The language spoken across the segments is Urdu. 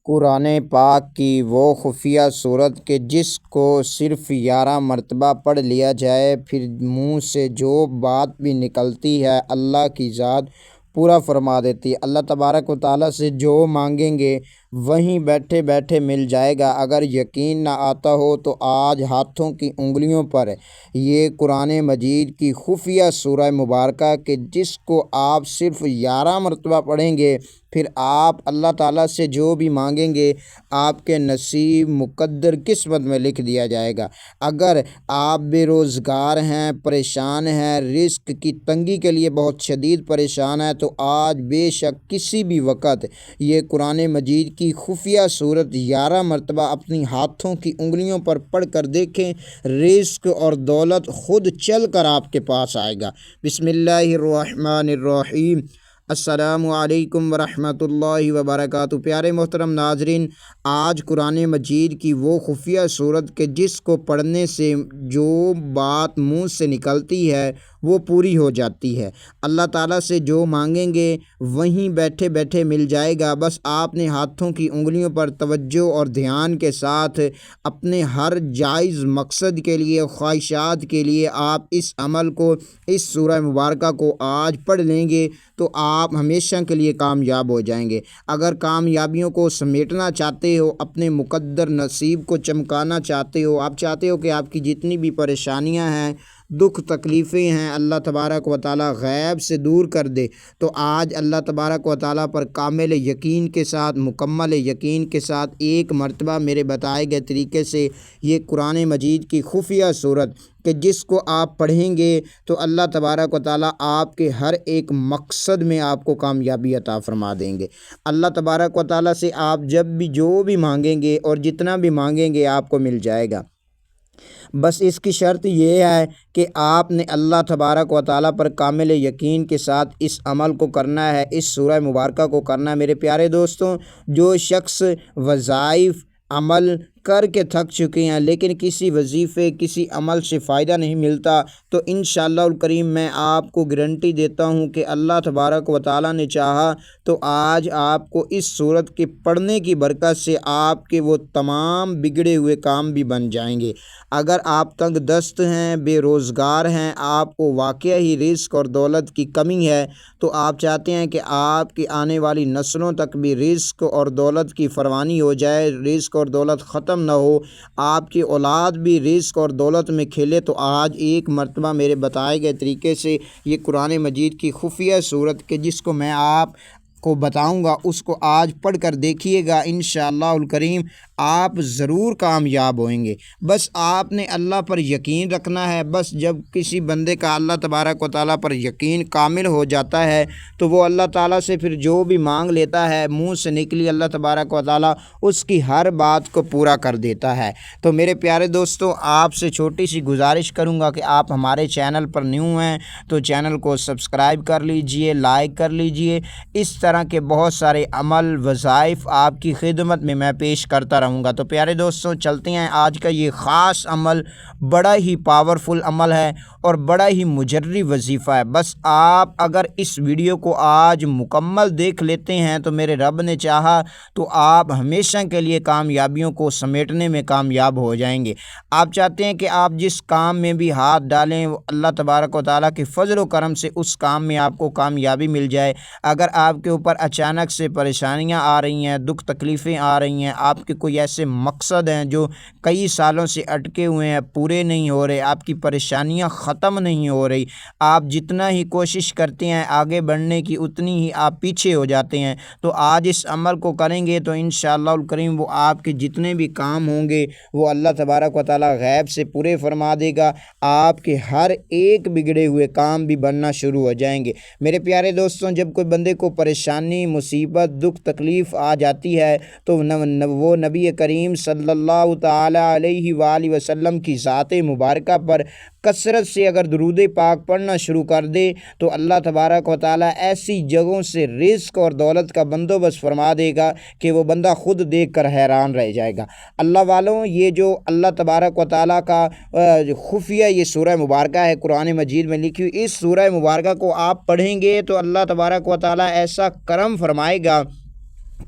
قرآن پاک کی وہ خفیہ صورت کہ جس کو صرف 11 مرتبہ پڑھ لیا جائے، پھر منہ سے جو بات بھی نکلتی ہے اللہ کی ذات پورا فرما دیتی ہے۔ اللہ تبارک و تعالیٰ سے جو مانگیں گے وہیں بیٹھے بیٹھے مل جائے گا۔ اگر یقین نہ آتا ہو تو آج ہاتھوں کی انگلیوں پر یہ قرآن مجید کی خفیہ سورہ مبارکہ کہ جس کو آپ صرف 11 مرتبہ پڑھیں گے، پھر آپ اللہ تعالیٰ سے جو بھی مانگیں گے آپ کے نصیب مقدر قسمت میں لکھ دیا جائے گا۔ اگر آپ بے روزگار ہیں، پریشان ہیں، رزق کی تنگی کے لیے بہت شدید پریشان ہیں، تو آج بے شک کسی بھی وقت یہ قرآن مجید کی خفیہ صورت 11 مرتبہ اپنی ہاتھوں کی انگلیوں پر پڑھ کر دیکھیں، رزق اور دولت خود چل کر آپ کے پاس آئے گا۔ بسم اللہ الرحمن الرحیم۔ السلام علیکم ورحمۃ اللہ وبرکاتہ۔ پیارے محترم ناظرین، آج قرآن مجید کی وہ خفیہ صورت کہ جس کو پڑھنے سے جو بات منہ سے نکلتی ہے وہ پوری ہو جاتی ہے۔ اللہ تعالیٰ سے جو مانگیں گے وہیں بیٹھے بیٹھے مل جائے گا۔ بس آپ نے ہاتھوں کی انگلیوں پر توجہ اور دھیان کے ساتھ اپنے ہر جائز مقصد کے لیے، خواہشات کے لیے آپ اس عمل کو، اس سورہ مبارکہ کو آج پڑھ لیں گے تو آپ ہمیشہ کے لیے کامیاب ہو جائیں گے۔ اگر کامیابیوں کو سمیٹنا چاہتے ہو، اپنے مقدر نصیب کو چمکانا چاہتے ہو، آپ چاہتے ہو کہ آپ کی جتنی بھی پریشانیاں ہیں، دکھ تکلیفیں ہیں، اللہ تبارک و تعالیٰ غیب سے دور کر دے، تو آج اللہ تبارک و تعالیٰ پر کامل یقین کے ساتھ، مکمل یقین کے ساتھ ایک مرتبہ میرے بتائے گئے طریقے سے یہ قرآن مجید کی خفیہ صورت کہ جس کو آپ پڑھیں گے تو اللہ تبارک و تعالیٰ آپ کے ہر ایک مقصد میں آپ کو کامیابی عطا فرما دیں گے۔ اللہ تبارک و تعالیٰ سے آپ جب بھی جو بھی مانگیں گے اور جتنا بھی مانگیں گے آپ کو مل جائے گا۔ بس اس کی شرط یہ ہے کہ آپ نے اللہ تبارک و تعالیٰ پر کامل یقین کے ساتھ اس عمل کو کرنا ہے، اس سورہ مبارکہ کو کرنا ہے۔ میرے پیارے دوستوں، جو شخص وظائف عمل کر کے تھک چکے ہیں لیکن کسی وظیفے، کسی عمل سے فائدہ نہیں ملتا، تو انشاءاللہ الکریم میں آپ کو گارنٹی دیتا ہوں کہ اللہ تبارک و تعالیٰ نے چاہا تو آج آپ کو اس صورت کے پڑھنے کی برکت سے آپ کے وہ تمام بگڑے ہوئے کام بھی بن جائیں گے۔ اگر آپ تنگ دست ہیں، بے روزگار ہیں، آپ کو واقعہ ہی رزق اور دولت کی کمی ہے، تو آپ چاہتے ہیں کہ آپ کی آنے والی نسلوں تک بھی رزق اور دولت کی فراوانی ہو جائے، رزق اور دولت ختم نہ ہو، آپ کی اولاد بھی رزق اور دولت میں کھیلے، تو آج ایک مرتبہ میرے بتائے گئے طریقے سے یہ قرآن مجید کی خفیہ صورت کہ جس کو میں آپ کو بتاؤں گا اس کو آج پڑھ کر دیکھیے گا، انشاءاللہ الکریم آپ ضرور کامیاب ہوئیں گے۔ بس آپ نے اللہ پر یقین رکھنا ہے۔ بس جب کسی بندے کا اللہ تبارک و تعالیٰ پر یقین کامل ہو جاتا ہے تو وہ اللہ تعالیٰ سے پھر جو بھی مانگ لیتا ہے منہ سے نکلی اللہ تبارک و تعالیٰ اس کی ہر بات کو پورا کر دیتا ہے۔ تو میرے پیارے دوستوں، آپ سے چھوٹی سی گزارش کروں گا کہ آپ ہمارے چینل پر نیو ہیں تو چینل کو سبسکرائب کر لیجئے، لائک کر لیجئے۔ اس طرح کے بہت سارے عمل، وظائف آپ کی خدمت میں پیش کرتا رہوں گا۔ تو پیارے دوستوں، چلتے ہیں۔ آج کا یہ خاص عمل بڑا ہی پاورفل عمل ہے اور بڑا ہی مجرب وظیفہ ہے۔ بس آپ اگر اس ویڈیو کو آج مکمل دیکھ لیتے ہیں تو میرے رب نے چاہا تو آپ ہمیشہ کے لیے کامیابیوں کو سمیٹنے میں کامیاب ہو جائیں گے۔ آپ چاہتے ہیں کہ آپ جس کام میں بھی ہاتھ ڈالیں اللہ تبارک و تعالیٰ کے فضل و کرم سے اس کام میں آپ کو کامیابی مل جائے۔ اگر آپ کے اوپر اچانک سے پریشانیاں آ رہی ہیں، دکھ تکلیفیں آ رہی ہیں، آپ کے کوئی ایسے مقصد ہیں جو کئی سالوں سے اٹکے ہوئے ہیں، پورے نہیں ہو رہے، آپ کی پریشانیاں ختم نہیں ہو رہی، آپ جتنا ہی کوشش کرتے ہیں آگے بڑھنے کی اتنی ہی آپ پیچھے ہو جاتے ہیں، تو آج اس عمل کو کریں گے تو انشاءاللہ الکریم وہ آپ کے جتنے بھی کام ہوں گے وہ اللہ تبارک و تعالیٰ غیب سے پورے فرما دے گا۔ آپ کے ہر ایک بگڑے ہوئے کام بھی بننا شروع ہو جائیں گے۔ میرے پیارے دوستوں، جب کوئی بندے کو پریشانی، مصیبت، دکھ تکلیف آ جاتی ہے تو وہ نبی کریم صلی اللہ تعالیٰ علیہ وآلہ وسلم کی ذات مبارکہ پر کثرت سے اگر درود پاک پڑھنا شروع کر دے تو اللہ تبارک و تعالیٰ ایسی جگہوں سے رزق اور دولت کا بندوبست فرما دے گا کہ وہ بندہ خود دیکھ کر حیران رہ جائے گا۔ اللہ والوں، یہ جو اللہ تبارک و تعالیٰ کا خفیہ یہ سورہ مبارکہ ہے قرآن مجید میں لکھی ہوئی، اس سورہ مبارکہ کو آپ پڑھیں گے تو اللہ تبارک و تعالیٰ ایسا کرم فرمائے گا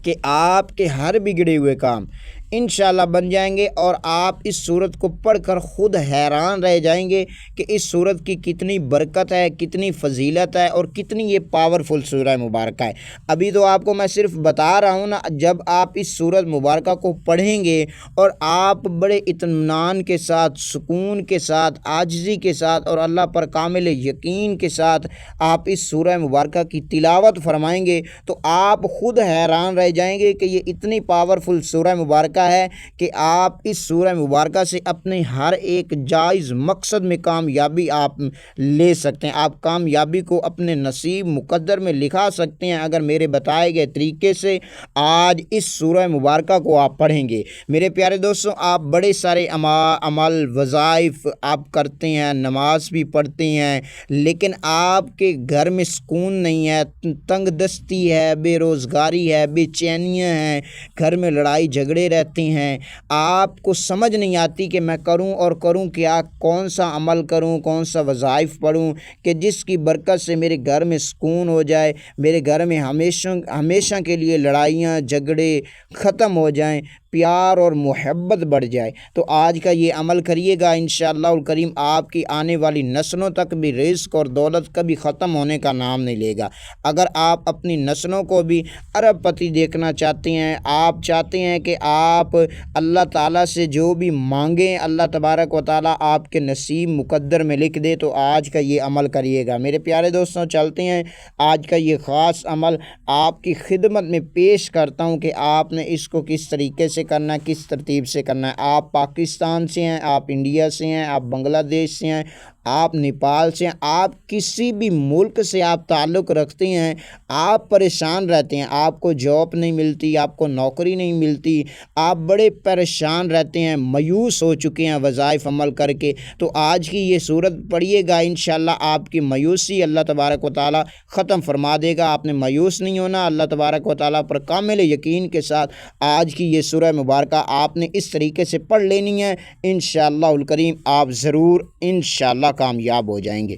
کہ آپ کے ہر بگڑے ہوئے کام انشاءاللہ بن جائیں گے، اور آپ اس سورت کو پڑھ کر خود حیران رہ جائیں گے کہ اس سورت کی کتنی برکت ہے، کتنی فضیلت ہے، اور کتنی یہ پاورفل سورہ مبارکہ ہے۔ ابھی تو آپ کو میں صرف بتا رہا ہوں نا، جب آپ اس سورت مبارکہ کو پڑھیں گے اور آپ بڑے اطمینان کے ساتھ، سکون کے ساتھ، عاجزی کے ساتھ اور اللہ پر کامل یقین کے ساتھ آپ اس سورہ مبارکہ کی تلاوت فرمائیں گے تو آپ خود حیران رہ جائیں گے کہ یہ اتنی پاورفل سورہ مبارکہ ہے کہ آپ اس سورہ مبارکہ سے اپنے ہر ایک جائز مقصد میں کامیابی آپ لے سکتے ہیں، آپ کامیابی کو اپنے نصیب مقدر میں لکھا سکتے ہیں اگر میرے بتائے گئے طریقے سے آج اس سورہ مبارکہ کو آپ پڑھیں گے۔ میرے پیارے دوستوں، آپ بڑے سارے عمل وظائف آپ کرتے ہیں، نماز بھی پڑھتے ہیں، لیکن آپ کے گھر میں سکون نہیں ہے، تنگ دستی ہے، بے روزگاری ہے، بے چینیاں ہیں، گھر میں لڑائی جھگڑے رہتے ہیں، آپ کو سمجھ نہیں آتی کہ میں کروں اور کروں کیا، کون سا عمل کروں، کون سا وظائف پڑھوں کہ جس کی برکت سے میرے گھر میں سکون ہو جائے، میرے گھر میں ہمیشہ کے لیے لڑائیاں جھگڑے ختم ہو جائیں، پیار اور محبت بڑھ جائے۔ تو آج کا یہ عمل کریے گا، انشاءاللہ الکریم آپ کی آنے والی نسلوں تک بھی رزق اور دولت کبھی ختم ہونے کا نام نہیں لے گا۔ اگر آپ اپنی نسلوں کو بھی ارب پتی دیکھنا چاہتے ہیں، آپ چاہتے ہیں کہ آپ اللہ تعالیٰ سے جو بھی مانگیں اللہ تبارک و تعالیٰ آپ کے نصیب مقدر میں لکھ دے، تو آج کا یہ عمل کریے گا۔ میرے پیارے دوستوں، چلتے ہیں آج کا یہ خاص عمل آپ کی خدمت میں پیش کرتا ہوں کہ آپ نے اس کو کس طریقے سے کرنا ہے، کس ترتیب سے کرنا ہے۔ آپ پاکستان سے ہیں، آپ انڈیا سے ہیں، آپ بنگلہ دیش سے ہیں، آپ نیپال سے ہیں، آپ کسی بھی ملک سے آپ تعلق رکھتے ہیں، آپ پریشان رہتے ہیں، آپ کو جاب نہیں ملتی، آپ کو نوکری نہیں ملتی، آپ بڑے پریشان رہتے ہیں، مایوس ہو چکے ہیں وظائف عمل کر کے، تو آج کی یہ صورت پڑھیے گا، انشاءاللہ آپ کی مایوسی اللہ تبارک و تعالیٰ ختم فرما دے گا۔ آپ نے مایوس نہیں ہونا، اللہ تبارک و تعالیٰ پر کامل یقین کے ساتھ آج کی یہ سورہ مبارکہ آپ نے اس طریقے سے پڑھ لینی ہے، انشاءاللہ الکریم آپ ضرور انشاءاللہ کامیاب ہو جائیں گے۔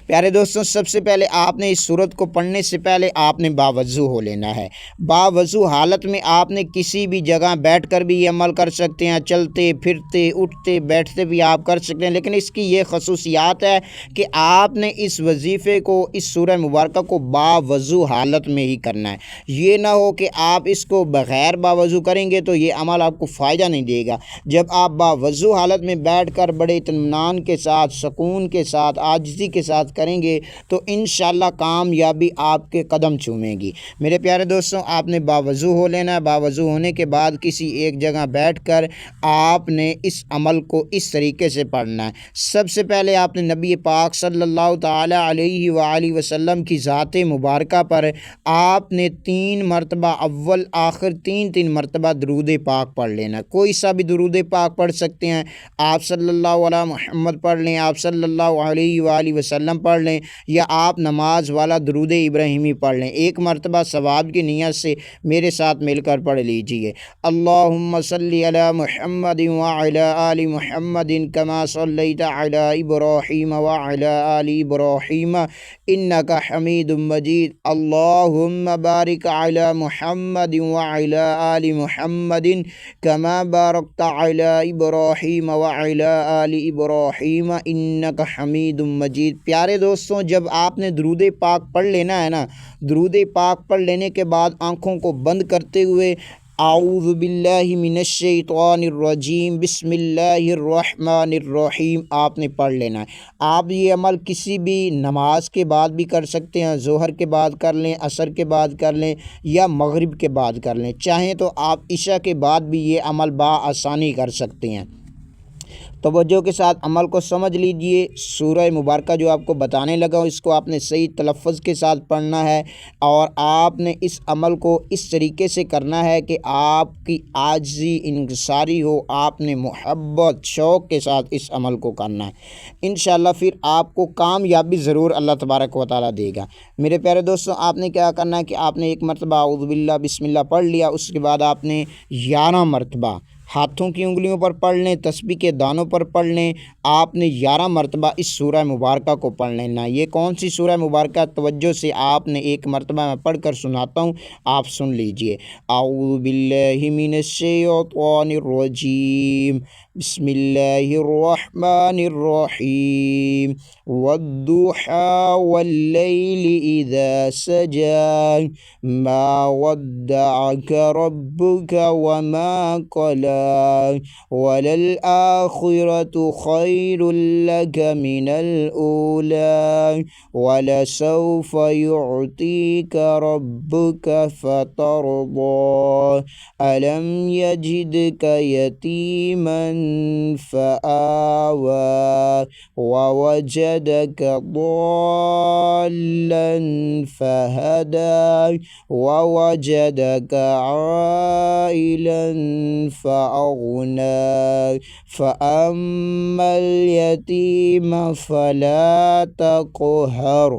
پیارے دوستوں، سب سے پہلے آپ نے اس سورت کو پڑھنے سے پہلے آپ نے باوضو ہو لینا ہے۔ باوضو حالت میں آپ نے کسی بھی جگہ بیٹھ کر بھی یہ عمل کر سکتے ہیں، چلتے پھرتے اٹھتے بیٹھتے بھی آپ کر سکتے ہیں، لیکن اس کی یہ خصوصیات ہے کہ آپ نے اس وظیفے کو، اس سورہ مبارکہ کو باوضو حالت میں ہی کرنا ہے۔ یہ نہ ہو کہ آپ اس کو بغیر باوضو کریں گے تو یہ عمل آپ کو فائدہ نہیں دے گا۔ جب آپ باوضو حالت میں بیٹھ کر بڑے اطمینان کے ساتھ، سکون کے ساتھ، عاجزی کے ساتھ کریں گے تو انشاءاللہ کامیابی آپ کے قدم چومے گی۔ میرے پیارے دوستوں، آپ نے باوضو ہو لینا ہے۔ باوضو ہونے کے بعد کسی ایک جگہ بیٹھ کر آپ نے اس عمل کو اس طریقے سے پڑھنا ہے۔ سب سے پہلے آپ نے نبی پاک صلی اللہ تعالی علیہ وآلہ وسلم کی ذات مبارکہ پر آپ نے 3 مرتبہ، اول آخر 3 مرتبہ درود پاک پڑھ لینا۔ کوئی سا بھی درود پاک پڑھ سکتے ہیں، آپ صلی اللہ علیہ محمد پڑھ لیں، آپ صلی اللہ علیہ وآلہ وسلم پڑھ لیں، یا آپ نماز والا درود ابراہیمی پڑھ لیں۔ 1 مرتبہ ثواب کی نیت سے میرے ساتھ مل کر پڑھ لیجئے۔ اللہم صلی علی محمد وعلی آل محمد کما صلیت علی ابراہیم وعلی آل ابراہیم انک حمید مجید۔ اللہم بارک علی محمد وعلی آل محمد کما بارکت علی ابراہیم وعلی آل ابراہیم انک حمید مجید۔ پیارے دوستوں، جب آپ نے درود پاک پڑھ لینا ہے نا، درود پاک پڑھ لینے کے بعد آنکھوں کو بند کرتے ہوئے اعوذ باللہ من الشیطان الرجیم بسم اللہ الرحمن الرحیم آپ نے پڑھ لینا ہے۔ آپ یہ عمل کسی بھی نماز کے بعد بھی کر سکتے ہیں، ظہر کے بعد کر لیں، عصر کے بعد کر لیں، یا مغرب کے بعد کر لیں، چاہیں تو آپ عشاء کے بعد بھی یہ عمل بآسانی کر سکتے ہیں۔ توجہ کے ساتھ عمل کو سمجھ لیجئے۔ سورہ مبارکہ جو آپ کو بتانے لگا ہوں، اس کو آپ نے صحیح تلفظ کے ساتھ پڑھنا ہے، اور آپ نے اس عمل کو اس طریقے سے کرنا ہے کہ آپ کی عاجزی انکساری ہو، آپ نے محبت شوق کے ساتھ اس عمل کو کرنا ہے۔ انشاءاللہ پھر آپ کو کامیابی ضرور اللہ تبارک و تعالیٰ دے گا۔ میرے پیارے دوستوں، آپ نے کیا کرنا ہے کہ آپ نے 1 مرتبہ اعوذ باللہ بسم اللہ پڑھ لیا، اس کے بعد آپ نے 11 مرتبہ ہاتھوں کی انگلیوں پر پڑھ لیں، تسبیح کے دانوں پر پڑھ لیں۔ آپ نے 11 مرتبہ اس سورہ مبارکہ کو پڑھ لینا۔ یہ کون سی سورہ مبارکہ؟ توجہ سے آپ نے ایک مرتبہ میں پڑھ کر سناتا ہوں، آپ سن لیجئے۔ اعوذ باللہ من الشیطان الرجیم، بسم اللہ الرحمن الرحیم، والضحی واللیل اذا سجى ما ودعك ربك وما قلى وللآخرة خير لك من الأولى ولسوف يعطيك ربك فترضى ألم يجدك يتيما فآوى ووجدك ضالا فهدى ووجدك عائلا فأغنى فأما اليتيم فلا تقهر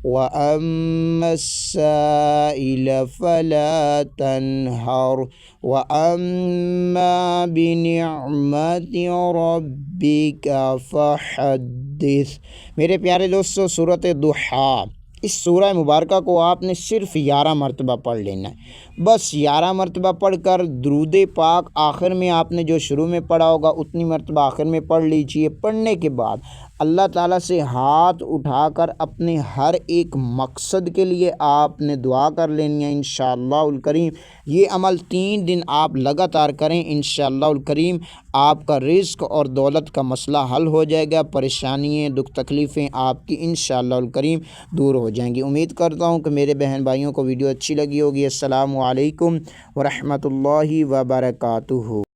وأما السائل فلا تنهر وأما بنعمة ربك فحدث۔ میرے پیارے دوستو، سورۃ ضحیٰ، اس سورہ مبارکہ کو آپ نے صرف 11 مرتبہ پڑھ لینا ہے۔ بس 11 مرتبہ پڑھ کر درود پاک آخر میں آپ نے جو شروع میں پڑھا ہوگا اتنی مرتبہ آخر میں پڑھ لیجئے۔ پڑھنے کے بعد اللہ تعالیٰ سے ہاتھ اٹھا کر اپنے ہر ایک مقصد کے لیے آپ نے دعا کر لینی ہے انشاءاللہ الکریم۔ یہ عمل 3 دن آپ لگاتار کریں، انشاءاللہ الکریم آپ کا رزق اور دولت کا مسئلہ حل ہو جائے گا، پریشانیاں دکھ تکلیفیں آپ کی انشاءاللہ الکریم دور ہو جائیں گی۔ امید کرتا ہوں کہ میرے بہن بھائیوں کو ویڈیو اچھی لگی ہوگی۔ السلام علیکم ورحمۃ اللہ وبرکاتہ۔